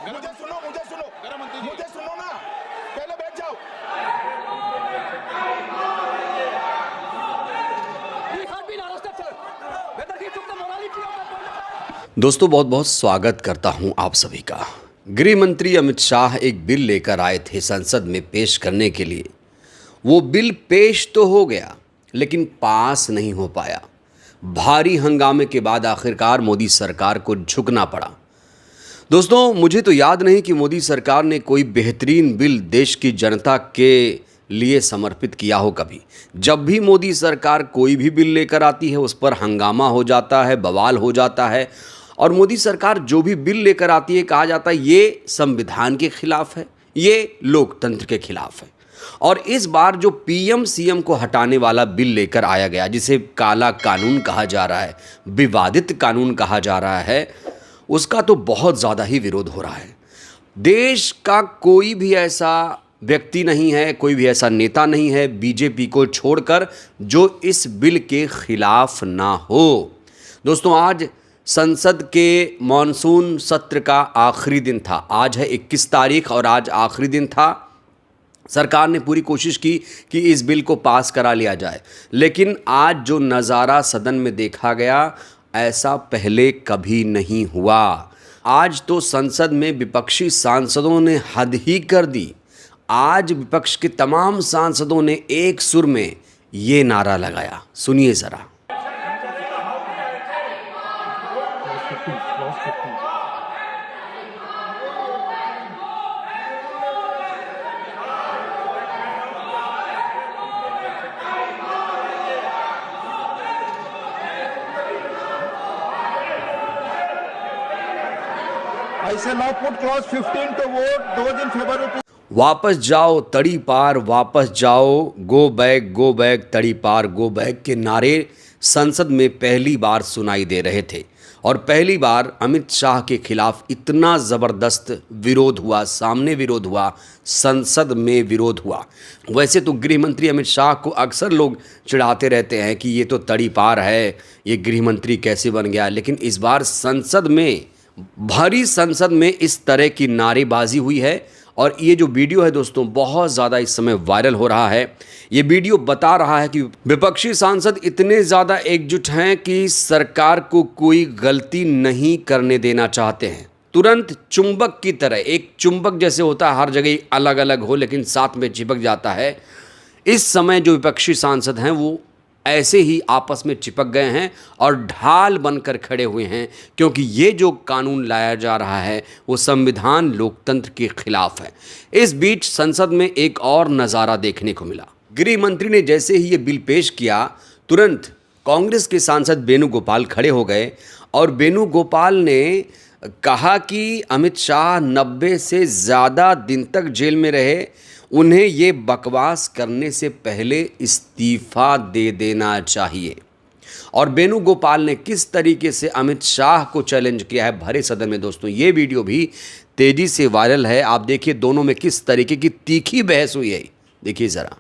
मुझे सुनो मुझे सुनो ना, पहले बैठ जाओ। दोस्तों बहुत बहुत स्वागत करता हूं आप सभी का। गृह मंत्री अमित शाह एक बिल लेकर आए थे संसद में पेश करने के लिए। वो बिल पेश तो हो गया लेकिन पास नहीं हो पाया। भारी हंगामे के बाद आखिरकार मोदी सरकार को झुकना पड़ा। दोस्तों मुझे तो याद नहीं कि मोदी सरकार ने कोई बेहतरीन बिल देश की जनता के लिए समर्पित किया हो कभी। जब भी मोदी सरकार कोई भी बिल लेकर आती है उस पर हंगामा हो जाता है, बवाल हो जाता है। और मोदी सरकार जो भी बिल लेकर आती है कहा जाता है ये संविधान के खिलाफ है, ये लोकतंत्र के खिलाफ है। और इस बार जो पीएम सीएम को हटाने वाला बिल लेकर आया गया, जिसे काला कानून कहा जा रहा है, विवादित कानून कहा जा रहा है, उसका तो बहुत ज़्यादा ही विरोध हो रहा है। देश का कोई भी ऐसा व्यक्ति नहीं है, कोई भी ऐसा नेता नहीं है बीजेपी को छोड़कर जो इस बिल के खिलाफ ना हो। दोस्तों आज संसद के मॉनसून सत्र का आखिरी दिन था। आज है 21 तारीख और आज आखिरी दिन था। सरकार ने पूरी कोशिश की कि इस बिल को पास करा लिया जाए, लेकिन आज जो नज़ारा सदन में देखा गया ऐसा पहले कभी नहीं हुआ। आज तो संसद में विपक्षी सांसदों ने हद ही कर दी। आज विपक्ष के तमाम सांसदों ने एक सुर में ये नारा लगाया, सुनिए ज़रा। I shall now put clause 15 to vote. Those in favor of वापस जाओ तड़ी पार, वापस जाओ, गो बैक तड़ी पार, गो बैक के नारे संसद में पहली बार सुनाई दे रहे थे। और पहली बार अमित शाह के खिलाफ इतना ज़बरदस्त विरोध हुआ, सामने विरोध हुआ, संसद में विरोध हुआ। वैसे तो गृह मंत्री अमित शाह को अक्सर लोग चिढ़ाते रहते हैं कि ये तो तड़ी पार है, ये गृह मंत्री कैसे बन गया, लेकिन इस बार संसद में, भरी संसद में इस तरह की नारेबाजी हुई है। और ये जो वीडियो है दोस्तों बहुत ज़्यादा इस समय वायरल हो रहा है। ये वीडियो बता रहा है कि विपक्षी सांसद इतने ज़्यादा एकजुट हैं कि सरकार को कोई गलती नहीं करने देना चाहते हैं। तुरंत चुंबक की तरह, एक चुंबक जैसे होता है हर जगह अलग अलग हो लेकिन साथ में चिपक जाता है, इस समय जो विपक्षी सांसद हैं वो ऐसे ही आपस में चिपक गए हैं और ढाल बनकर खड़े हुए हैं, क्योंकि ये जो कानून लाया जा रहा है वो संविधान लोकतंत्र के खिलाफ है। इस बीच संसद में एक और नज़ारा देखने को मिला। गृह मंत्री ने जैसे ही ये बिल पेश किया तुरंत कांग्रेस के सांसद वेणुगोपाल खड़े हो गए और वेणुगोपाल ने कहा कि अमित शाह 90 से ज़्यादा दिन तक जेल में रहे, उन्हें ये बकवास करने से पहले इस्तीफ़ा दे देना चाहिए। और वेणुगोपाल ने किस तरीके से अमित शाह को चैलेंज किया है भरे सदन में, दोस्तों ये वीडियो भी तेज़ी से वायरल है। आप देखिए दोनों में किस तरीके की तीखी बहस हुई है, देखिए ज़रा।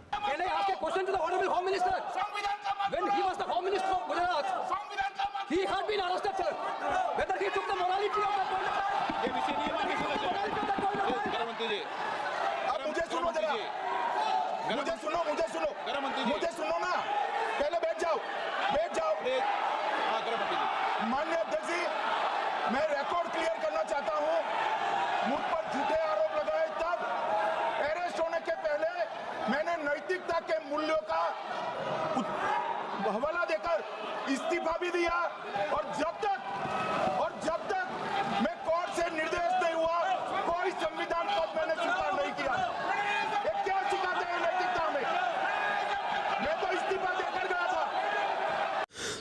मुझे सुनो ना, पहले बैठ जाओ। माननीय अध्यक्ष जी, मैं रिकॉर्ड क्लियर करना चाहता हूं। मुझ पर झूठे आरोप लगाए तब अरेस्ट होने के पहले मैंने नैतिकता के मूल्यों का हवाला देकर इस्तीफा भी दिया। और जब तक मैं कोर्ट से निर्देश नहीं हुआ कोई संविधान पद मैंने स्वीकार नहीं किया। ये क्या सिखाते हैं नैतिकता में? मैं तो इस्तीफा देकर गया था।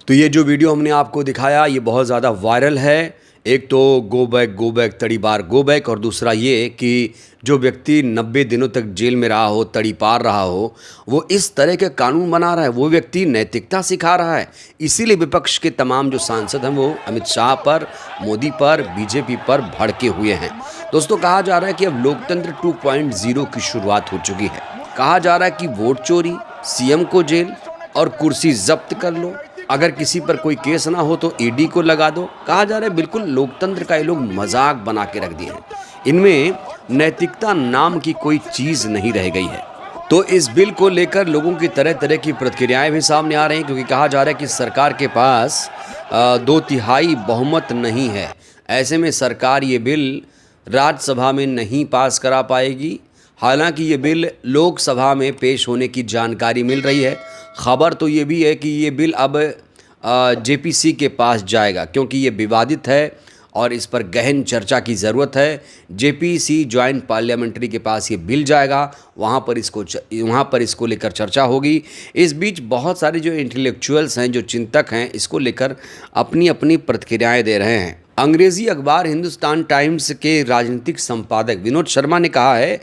तो ये जो वीडियो हमने आपको दिखाया ये बहुत ज़्यादा वायरल है। एक तो गो बैक तड़ी पार गो बैक, और दूसरा ये कि जो व्यक्ति 90 दिनों तक जेल में रहा हो, तड़ी पार रहा हो, वो इस तरह के कानून बना रहा है, वो व्यक्ति नैतिकता सिखा रहा है। इसीलिए विपक्ष के तमाम जो सांसद हैं वो अमित शाह पर, मोदी पर, बीजेपी पर भड़के हुए हैं। दोस्तों कहा जा रहा है कि अब लोकतंत्र 2.0 की शुरुआत हो चुकी है। कहा जा रहा है कि वोट चोरी, सीएम को जेल और कुर्सी जब्त कर लो, अगर किसी पर कोई केस ना हो तो ईडी को लगा दो। कहा जा रहा है बिल्कुल लोकतंत्र का ये लोग मजाक बना के रख दिए हैं। इनमें नैतिकता नाम की कोई चीज़ नहीं रह गई है। तो इस बिल को लेकर लोगों की तरह तरह की प्रतिक्रियाएं भी सामने आ रही हैं, क्योंकि कहा जा रहा है कि सरकार के पास 2/3 बहुमत नहीं है। ऐसे में सरकार ये बिल राज्यसभा में नहीं पास करा पाएगी। हालांकि ये बिल लोकसभा में पेश होने की जानकारी मिल रही है। खबर तो ये भी है कि ये बिल अब जेपीसी के पास जाएगा, क्योंकि ये विवादित है और इस पर गहन चर्चा की ज़रूरत है। जेपीसी जॉइंट पार्लियामेंट्री के पास ये बिल जाएगा, वहाँ पर इसको लेकर चर्चा होगी। इस बीच बहुत सारे जो इंटेलेक्चुअल्स हैं, जो चिंतक हैं, इसको लेकर अपनी अपनी प्रतिक्रियाएं दे रहे हैं। अंग्रेज़ी अखबार हिंदुस्तान टाइम्स के राजनीतिक संपादक विनोद शर्मा ने कहा है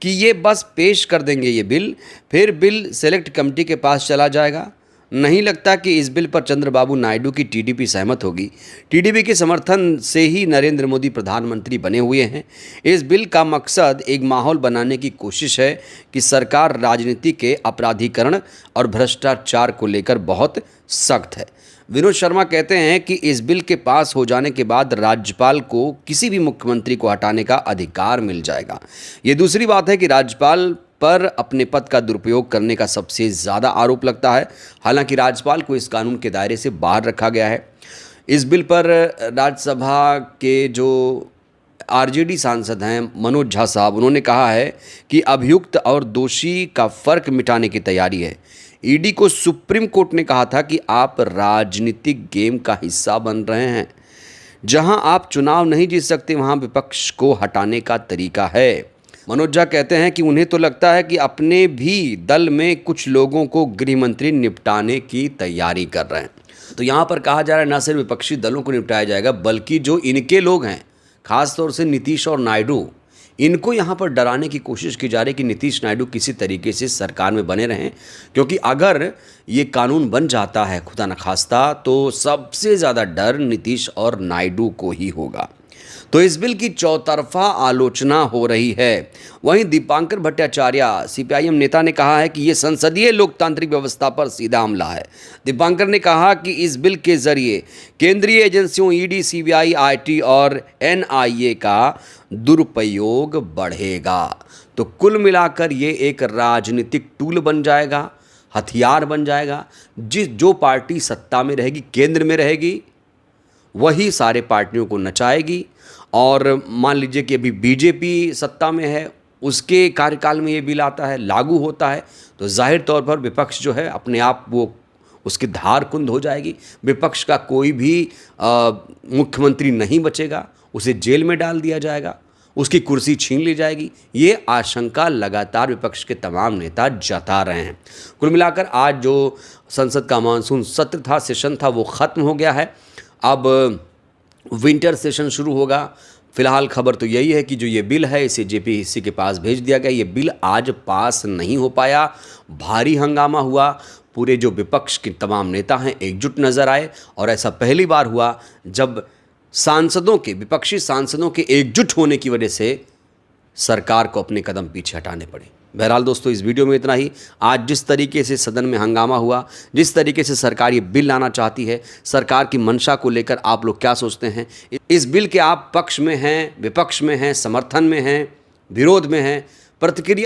कि ये बस पेश कर देंगे ये बिल, फिर बिल सेलेक्ट कमेटी के पास चला जाएगा। नहीं लगता कि इस बिल पर चंद्रबाबू नायडू की टीडीपी सहमत होगी। टीडीपी के समर्थन से ही नरेंद्र मोदी प्रधानमंत्री बने हुए हैं। इस बिल का मकसद एक माहौल बनाने की कोशिश है कि सरकार राजनीति के अपराधीकरण और भ्रष्टाचार को लेकर बहुत सख्त है। विनोद शर्मा कहते हैं कि इस बिल के पास हो जाने के बाद राज्यपाल को किसी भी मुख्यमंत्री को हटाने का अधिकार मिल जाएगा। ये दूसरी बात है कि राज्यपाल पर अपने पद का दुरुपयोग करने का सबसे ज़्यादा आरोप लगता है। हालांकि राज्यपाल को इस कानून के दायरे से बाहर रखा गया है। इस बिल पर राज्यसभा के जो आरजेडी सांसद हैं मनोज झा साहब, उन्होंने कहा है कि अभियुक्त और दोषी का फ़र्क मिटाने की तैयारी है। ईडी को सुप्रीम कोर्ट ने कहा था कि आप राजनीतिक गेम का हिस्सा बन रहे हैं। जहां आप चुनाव नहीं जीत सकते, वहां विपक्ष को हटाने का तरीका है। मनोज झा कहते हैं कि उन्हें तो लगता है कि अपने भी दल में कुछ लोगों को गृह मंत्री निपटाने की तैयारी कर रहे हैं। तो यहाँ पर कहा जा रहा है न सिर्फ विपक्षी दलों को निपटाया जाएगा, बल्कि जो इनके लोग हैं, खासतौर से नीतीश और नायडू, इनको यहाँ पर डराने की कोशिश की जा रही है कि नीतीश नायडू किसी तरीके से सरकार में बने रहें, क्योंकि अगर ये कानून बन जाता है खुदा न खास्ता, तो सबसे ज़्यादा डर नीतीश और नायडू को ही होगा। तो इस बिल की चौतरफा आलोचना हो रही है। वहीं दीपांकर भट्टाचार्य सीपीआईएम नेता ने कहा है कि ये संसदीय लोकतांत्रिक व्यवस्था पर सीधा हमला है। दीपांकर ने कहा कि इस बिल के जरिए केंद्रीय एजेंसियों ईडी, सीबीआई, आईटी और एनआईए का दुरुपयोग बढ़ेगा। तो कुल मिलाकर ये एक राजनीतिक टूल बन जाएगा, हथियार बन जाएगा। जो पार्टी सत्ता में रहेगी, केंद्र में रहेगी, वही सारे पार्टियों को नचाएगी। और मान लीजिए कि अभी बीजेपी सत्ता में है, उसके कार्यकाल में ये बिल आता है, लागू होता है, तो जाहिर तौर पर विपक्ष जो है अपने आप वो उसकी धार कुंद हो जाएगी। विपक्ष का कोई भी मुख्यमंत्री नहीं बचेगा, उसे जेल में डाल दिया जाएगा, उसकी कुर्सी छीन ली जाएगी। ये आशंका लगातार विपक्ष के तमाम नेता जता रहे हैं। कुल मिलाकर आज जो संसद का मानसून सत्र था, सेशन था, वो ख़त्म हो गया है। अब विंटर सेशन शुरू होगा। फिलहाल खबर तो यही है कि जो ये बिल है, इसे जेपीसी के पास भेज दिया गया। ये बिल आज पास नहीं हो पाया, भारी हंगामा हुआ। पूरे जो विपक्ष के तमाम नेता हैं एकजुट नज़र आए, और ऐसा पहली बार हुआ जब विपक्षी सांसदों के एकजुट होने की वजह से सरकार को अपने कदम पीछे हटाने पड़े। बहरहाल दोस्तों, इस वीडियो में इतना ही। आज जिस तरीके से सदन में हंगामा हुआ, जिस तरीके से सरकार ये बिल लाना चाहती है, सरकार की मंशा को लेकर आप लोग क्या सोचते हैं? इस बिल के आप पक्ष में हैं, विपक्ष में हैं, समर्थन में हैं, विरोध में हैं? प्रतिक्रिया